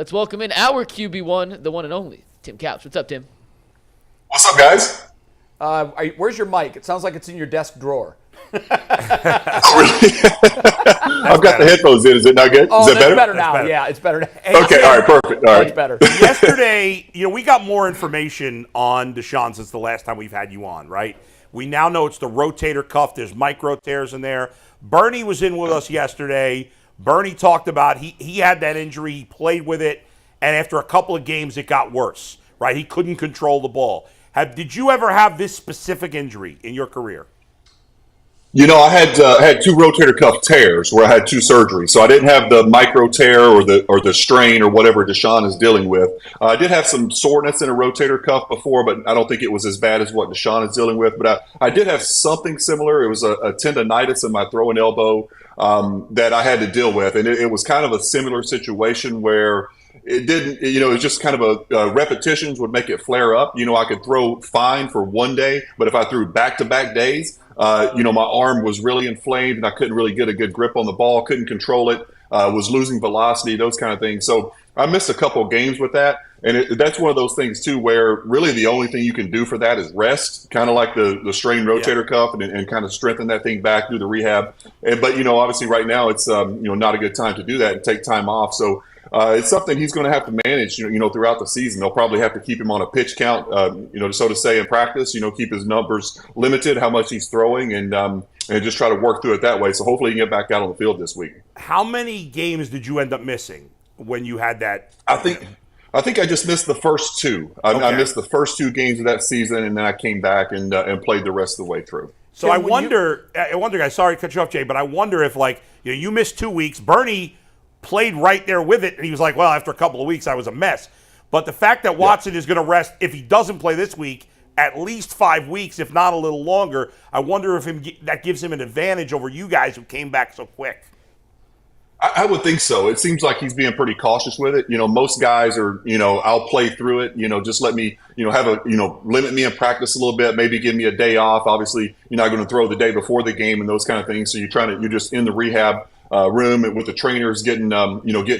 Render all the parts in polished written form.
Let's welcome in our QB1, the one and only, Tim Couch. What's up, Tim? What's up, guys? Where's your mic? It sounds like it's in your desk drawer. Oh, really? I've got the headphones in. Is it not good? Oh, Is that better? better now. Yeah, it's better. Okay, all right, perfect. All right. It's better. Yesterday, we got more information on Deshaun since the last time we've had you on, right? We now know it's the rotator cuff. There's microtears in there. Bernie was in with us yesterday. Bernie talked about he had that injury. He played with it, and after a couple of games, it got worse, right? He couldn't control the ball. Did you ever have this specific injury in your career? I had two rotator cuff tears where I had two surgeries, so I didn't have the micro tear or the strain or whatever Deshaun is dealing with. I did have some soreness in a rotator cuff before, but I don't think it was as bad as what Deshaun is dealing with. But I did have something similar. It was a tendonitis in my throwing elbow that I had to deal with, and it was kind of a similar situation where it didn't, it was just kind of repetitions would make it flare up. I could throw fine for one day, but if I threw back-to-back days, my arm was really inflamed and I couldn't really get a good grip on the ball, couldn't control it, was losing velocity, those kind of things. So I missed a couple of games with that. And that's one of those things, too, where really the only thing you can do for that is rest, kind of like the strained rotator cuff and kind of strengthen that thing back, do the rehab. But, obviously right now it's, not a good time to do that and take time off. So it's something he's going to have to manage, throughout the season. They'll probably have to keep him on a pitch count, so to say, in practice, keep his numbers limited, how much he's throwing, and just try to work through it that way. So hopefully he can get back out on the field this week. How many games did you end up missing when you had that? I think I just missed the first two. I missed the first two games of that season, and then I came back and played the rest of the way through. So I wonder, guys, sorry to cut you off, Jay, but I wonder if, you missed 2 weeks. Bernie played right there with it, and he was like, well, after a couple of weeks, I was a mess. But the fact that Watson is going to rest, if he doesn't play this week, at least 5 weeks, if not a little longer, I wonder if that gives him an advantage over you guys who came back so quick. I would think so. It seems like he's being pretty cautious with it. Most guys are, I'll play through it. Just let me, limit me in practice a little bit, maybe give me a day off. Obviously, you're not going to throw the day before the game and those kind of things. So you're just in the rehab room with the trainers getting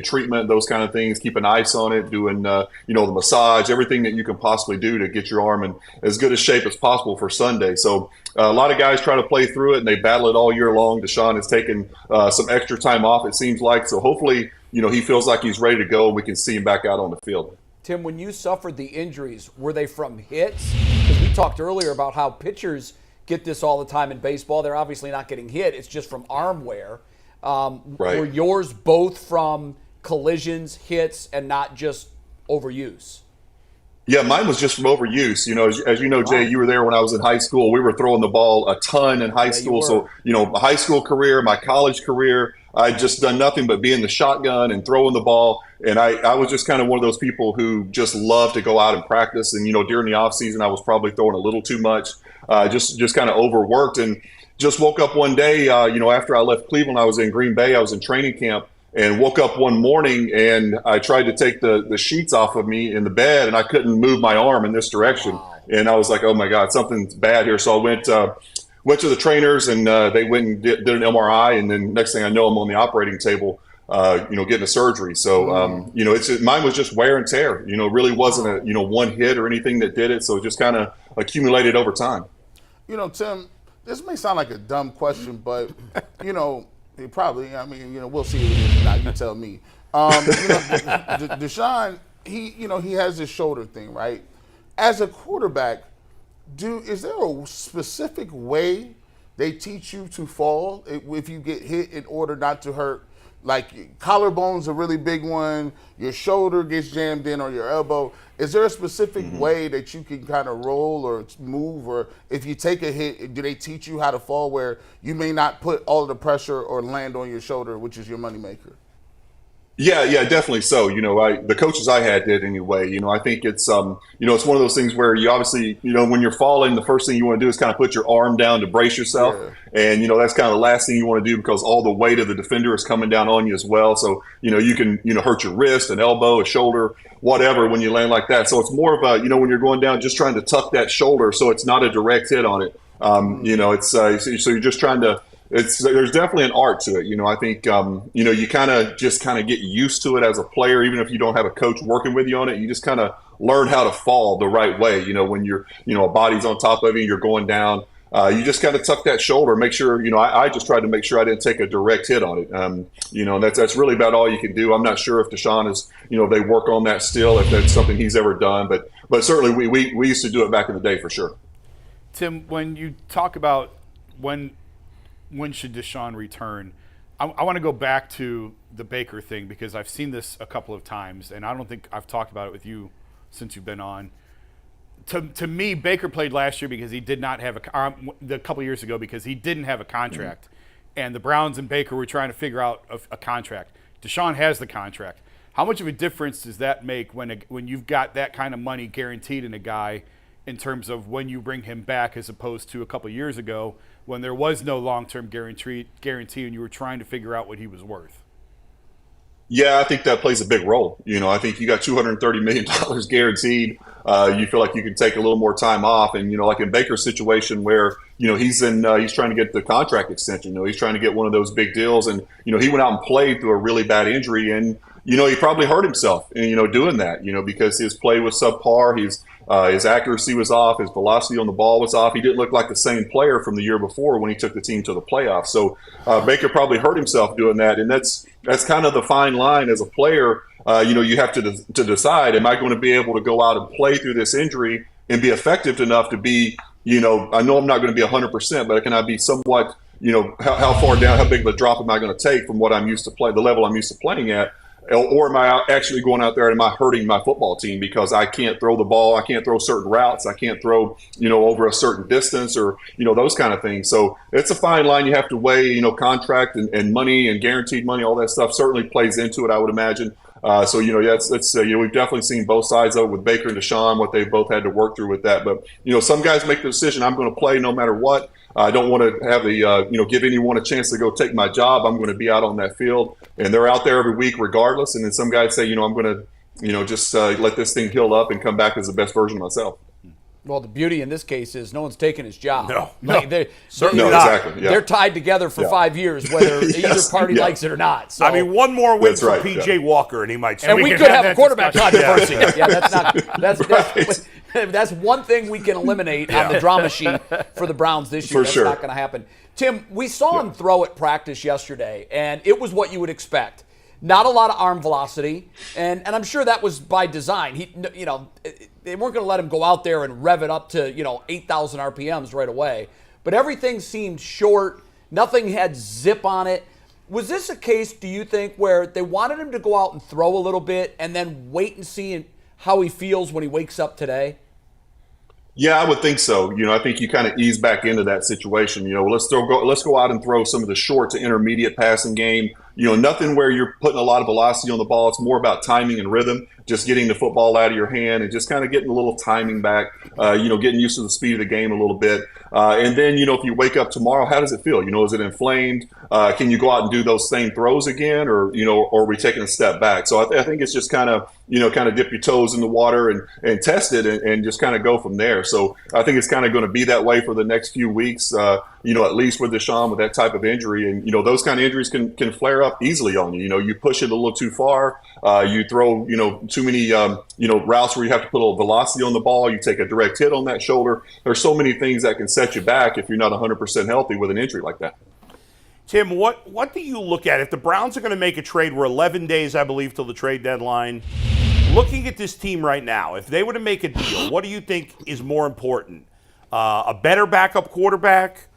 treatment, those kind of things, keeping ice on it, doing, the massage, everything that you can possibly do to get your arm in as good a shape as possible for Sunday. So a lot of guys try to play through it and they battle it all year long. Deshaun has taken some extra time off, it seems like. So hopefully, he feels like he's ready to go and we can see him back out on the field. Tim, when you suffered the injuries, were they from hits? Because we talked earlier about how pitchers get this all the time in baseball. They're obviously not getting hit. It's just from arm wear. Right. Were yours both from collisions, hits, and not just overuse? Yeah, mine was just from overuse. As you know, Jay, you were there when I was in high school. We were throwing the ball a ton in high school. So, my high school career, my college career, I'd just done nothing but be in the shotgun and throwing the ball. And I was just kind of one of those people who just loved to go out and practice. And, during the off season, I was probably throwing a little too much, just kind of overworked. And just woke up one day, after I left Cleveland, I was in Green Bay. I was in training camp and woke up one morning and I tried to take the sheets off of me in the bed and I couldn't move my arm in this direction. Wow. And I was like, oh my God, something's bad here. So I went to the trainers and they went and did an MRI. And then next thing I know, I'm on the operating table, getting a surgery. So, mine was just wear and tear, really wasn't a, one hit or anything that did it. So it just kind of accumulated over time. Tim, this may sound like a dumb question, but, it probably, we'll see. Now you tell me. Deshaun, he has this shoulder thing, right? As a quarterback, is there a specific way they teach you to fall if you get hit in order not to hurt? Like collarbone's a really big one, your shoulder gets jammed in or your elbow. Is there a specific way that you can kind of roll or move, or if you take a hit, do they teach you how to fall where you may not put all of the pressure or land on your shoulder, which is your moneymaker? Yeah, definitely so. The coaches I had did anyway. I think it's, it's one of those things where you obviously, when you're falling, the first thing you want to do is kind of put your arm down to brace yourself. Yeah. And, that's kind of the last thing you want to do because all the weight of the defender is coming down on you as well. So, you can, hurt your wrist, an elbow, a shoulder, whatever when you land like that. So it's more of a, when you're going down, just trying to tuck that shoulder so it's not a direct hit on it. It's so you're just trying to there's definitely an art to it. I think you kind of get used to it as a player, even if you don't have a coach working with you on it. You just kind of learn how to fall the right way. When you're a body's on top of you, you're going down. You just kind of tuck that shoulder, make sure, I just tried to make sure I didn't take a direct hit on it. That's really about all you can do. I'm not sure if Deshaun is, they work on that still, if that's something he's ever done, but certainly we used to do it back in the day for sure. Tim, when you talk about when should Deshaun return, I want to go back to the Baker thing because I've seen this a couple of times, and I don't think I've talked about it with you since you've been on. To me, Baker played last year because he did not have a couple years ago because he didn't have a contract, and the Browns and Baker were trying to figure out a contract. Deshaun has the contract. How much of a difference does that make when you've got that kind of money guaranteed in a guy in terms of when you bring him back as opposed to a couple years ago when there was no long-term guarantee and you were trying to figure out what he was worth? Yeah, I think that plays a big role. I think you got $230 million guaranteed. You feel like you can take a little more time off. And, like in Baker's situation where, he's trying to get the contract extension. He's trying to get one of those big deals. And, he went out and played through a really bad injury. And, he probably hurt himself, doing that, because his play was subpar. His accuracy was off. His velocity on the ball was off. He didn't look like the same player from the year before when he took the team to the playoffs. So Baker probably hurt himself doing that. And that's kind of the fine line as a player. You have to decide, am I going to be able to go out and play through this injury and be effective enough to be, I know I'm not going to be 100%, but can I be somewhat, how far down, how big of a drop am I going to take from what I'm used to the level I'm used to playing at? Or am I actually going out there and am I hurting my football team because I can't throw the ball, I can't throw certain routes, I can't throw, over a certain distance or, those kind of things. So it's a fine line you have to weigh, contract and money and guaranteed money, all that stuff certainly plays into it, I would imagine. So, we've definitely seen both sides of it with Baker and Deshaun, what they've both had to work through with that. But, some guys make the decision, I'm going to play no matter what. I don't want to have give anyone a chance to go take my job. I'm going to be out on that field. And they're out there every week regardless. And then some guys say, I'm going to, just let this thing heal up and come back as the best version of myself. Well, the beauty in this case is no one's taking his job. No, certainly not. Exactly. Yeah. They're tied together for 5 years, whether either party likes it or not. So, one more win for P.J. Walker, and he might. And we could have a quarterback controversy. That's one thing we can eliminate on the drama sheet for the Browns this year. That's not going to happen. Tim, we saw him throw at practice yesterday, and it was what you would expect. Not a lot of arm velocity, and I'm sure that was by design. They weren't going to let him go out there and rev it up to 8,000 RPMs right away. But everything seemed short. Nothing had zip on it. Was this a case, do you think, where they wanted him to go out and throw a little bit and then wait and see how he feels when he wakes up today? Yeah, I would think so. I think you kind of ease back into that situation. Let's go out and throw some of the short to intermediate passing game. Nothing where you're putting a lot of velocity on the ball. It's more about timing and rhythm, just getting the football out of your hand and just kind of getting a little timing back, getting used to the speed of the game a little bit. And then, if you wake up tomorrow, how does it feel? Is it inflamed? Can you go out and do those same throws again? Or are we taking a step back? So I think it's just kind of dip your toes in the water and test it and just kind of go from there. So I think it's kind of going to be that way for the next few weeks, at least with Deshaun with that type of injury. And, those kind of injuries can flare up easily on you. You push it a little too far. You throw, too many, routes where you have to put a little velocity on the ball. You take a direct hit on that shoulder. There's so many things that can set you back if you're not 100% healthy with an injury like that. Tim, what do you look at? If the Browns are going to make a trade, we're 11 days, I believe, till the trade deadline. Looking at this team right now, if they were to make a deal, what do you think is more important? A better backup quarterback,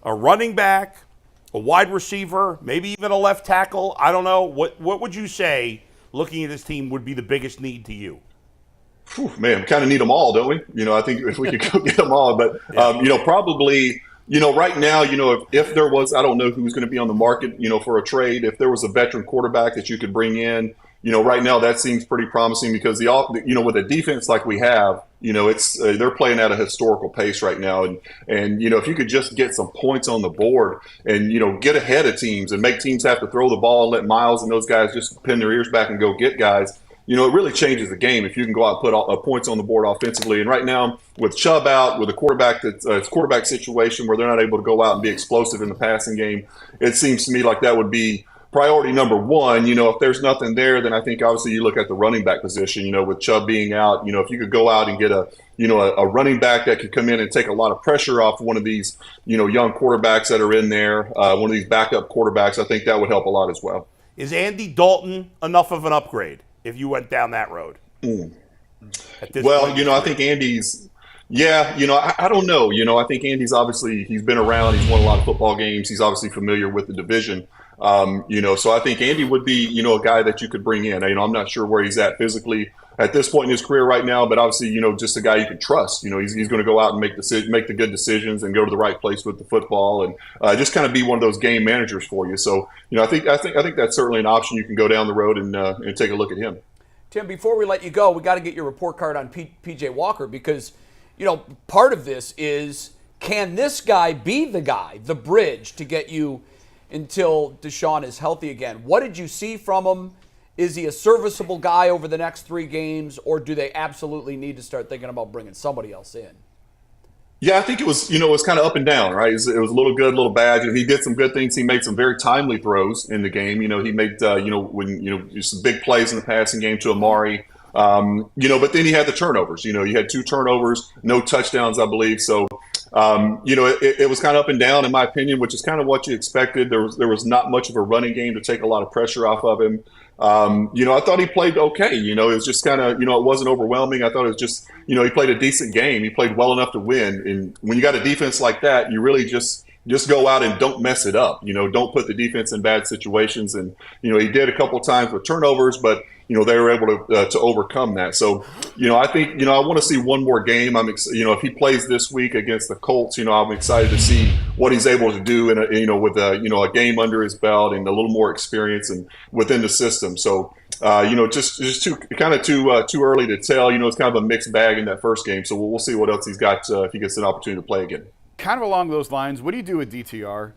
a running back, a wide receiver, maybe even a left tackle? I don't know. What would you say, looking at this team, would be the biggest need to you? Whew, man, we kind of need them all, don't we? I think if we could go get them all. But, probably – right now, if there was, I don't know who's going to be on the market, for a trade. If there was a veteran quarterback that you could bring in, right now that seems pretty promising because with a defense like we have, it's they're playing at a historical pace right now, and if you could just get some points on the board and get ahead of teams and make teams have to throw the ball and let Miles and those guys just pin their ears back and go get guys. it really changes the game if you can go out and put points on the board offensively. And right now, with Chubb out, with a quarterback that's it's a quarterback situation where they're not able to go out and be explosive in the passing game, it seems to me like that would be priority number one. If there's nothing there, then I think obviously you look at the running back position. With Chubb being out, if you could go out and get a running back that could come in and take a lot of pressure off one of these, young quarterbacks that are in there, one of these backup quarterbacks, I think that would help a lot as well. Is Andy Dalton enough of an upgrade if you went down that road? I think Andy's. Yeah, I don't know. I think Andy's obviously, he's been around. He's won a lot of football games. He's obviously familiar with the division. So I think Andy would be, a guy that you could bring in. I'm not sure where he's at physically at this point in his career right now, but obviously, just a guy you can trust. He's going to go out and make the good decisions and go to the right place with the football and just kind of be one of those game managers for you. So, I think that's certainly an option. You can go down the road and take a look at him. Tim, before we let you go, we got to get your report card on PJ Walker because, part of this is, can this guy be the bridge to get you until Deshaun is healthy again? What did you see from him? Is he a serviceable guy over the next 3 games, or do they absolutely need to start thinking about bringing somebody else in? Yeah, I think it was, it was kind of up and down, right? It was a little good, a little bad. He did some good things. He made some very timely throws in the game. He made, some big plays in the passing game to Amari. But then he had the turnovers. He had 2 turnovers, no touchdowns, I believe. So, it was kind of up and down, in my opinion, which is kind of what you expected. There was not much of a running game to take a lot of pressure off of him. I thought he played okay. It was just kind of, it wasn't overwhelming. I thought it was just, he played a decent game. He played well enough to win. And when you got a defense like that, you really just go out and don't mess it up. Don't put the defense in bad situations. And, he did a couple of times with turnovers, but, they were able to overcome that. So, I think, I want to see one more game. If he plays this week against the Colts, I'm excited to see what he's able to do with a game under his belt and a little more experience and within the system. So, just too early to tell. It's kind of a mixed bag in that first game. So we'll see what else he's got if he gets an opportunity to play again. Kind of along those lines, what do you do with DTR?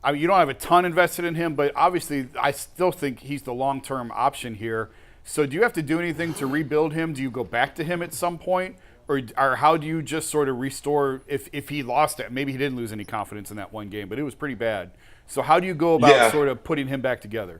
I mean, you don't have a ton invested in him, but obviously I still think he's the long-term option here. So do you have to do anything to rebuild him? Do you go back to him at some point? Or how do you just sort of restore if he lost it? Maybe he didn't lose any confidence in that one game, but it was pretty bad. So how do you go about sort of putting him back together?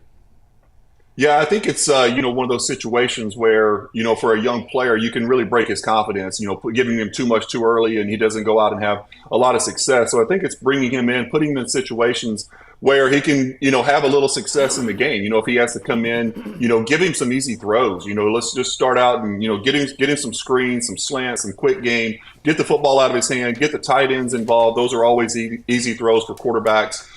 Yeah, I think it's, one of those situations where, for a young player, you can really break his confidence, giving him too much too early and he doesn't go out and have a lot of success. So I think it's bringing him in, putting him in situations where he can, have a little success in the game. If he has to come in, give him some easy throws. Let's just start out and, get him some screens, some slants, some quick game, get the football out of his hand, get the tight ends involved. Those are always easy throws for quarterbacks.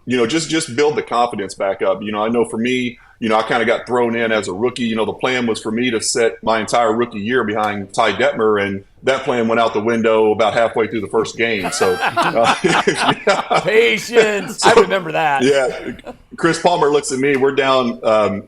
Just build the confidence back up. I know for me, I kind of got thrown in as a rookie. The plan was for me to set my entire rookie year behind Ty Detmer, and that plan went out the window about halfway through the first game. So patience. I remember that. Yeah. Chris Palmer looks at me. We're down.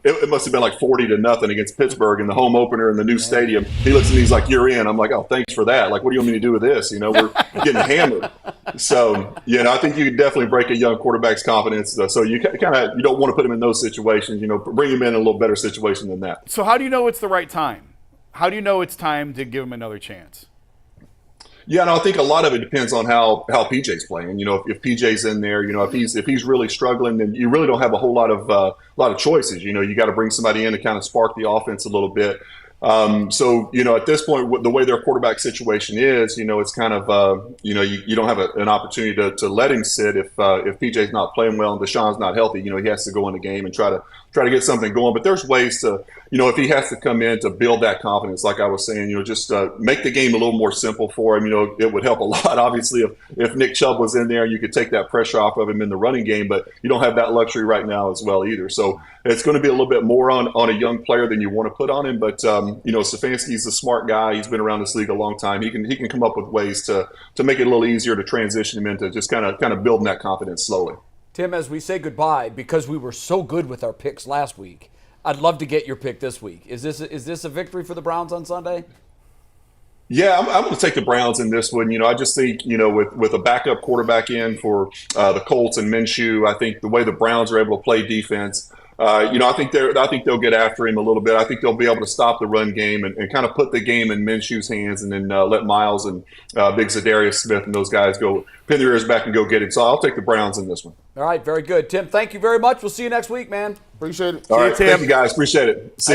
It must have been like 40-0 against Pittsburgh in the home opener in the new stadium. He looks at me. He's like, "You're in." I'm like, "Oh, thanks for that. Like, what do you want me to do with this?" We're getting hammered. So, I think you can definitely break a young quarterback's confidence. So you you don't want to put him in those situations. Bring him in a little better situation than that. So how do you know it's the right time? How do you know it's time to give him another chance? Yeah, no, I think a lot of it depends on how PJ's playing. If PJ's in there, if he's really struggling, then you really don't have a whole lot of choices. You got to bring somebody in to kind of spark the offense a little bit. So, at this point, the way their quarterback situation is, it's kind of, you don't have an opportunity to let him sit if PJ's not playing well and Deshaun's not healthy. He has to go in the game and try to get something going. But there's ways to, if he has to come in to build that confidence, like I was saying, just make the game a little more simple for him. It would help a lot, obviously, if Nick Chubb was in there, you could take that pressure off of him in the running game, but you don't have that luxury right now as well either. So it's going to be a little bit more on a young player than you want to put on him. But, Stefanski's a smart guy. He's been around this league a long time. He can come up with ways to make it a little easier to transition him into just kind of building that confidence slowly. Tim, as we say goodbye, because we were so good with our picks last week, I'd love to get your pick this week. Is this a victory for the Browns on Sunday? Yeah, I'm going to take the Browns in this one. I just think, with a backup quarterback in for the Colts and Minshew, I think the way the Browns are able to play defense, I think they'll get after him a little bit. I think they'll be able to stop the run game and kind of put the game in Minshew's hands, and then let Miles and Big Zadarius Smith and those guys go pin their ears back and go get it. So I'll take the Browns in this one. All right, very good. Tim, thank you very much. We'll see you next week, man. Appreciate it. All right, Tim. thank you guys. Appreciate it. See you.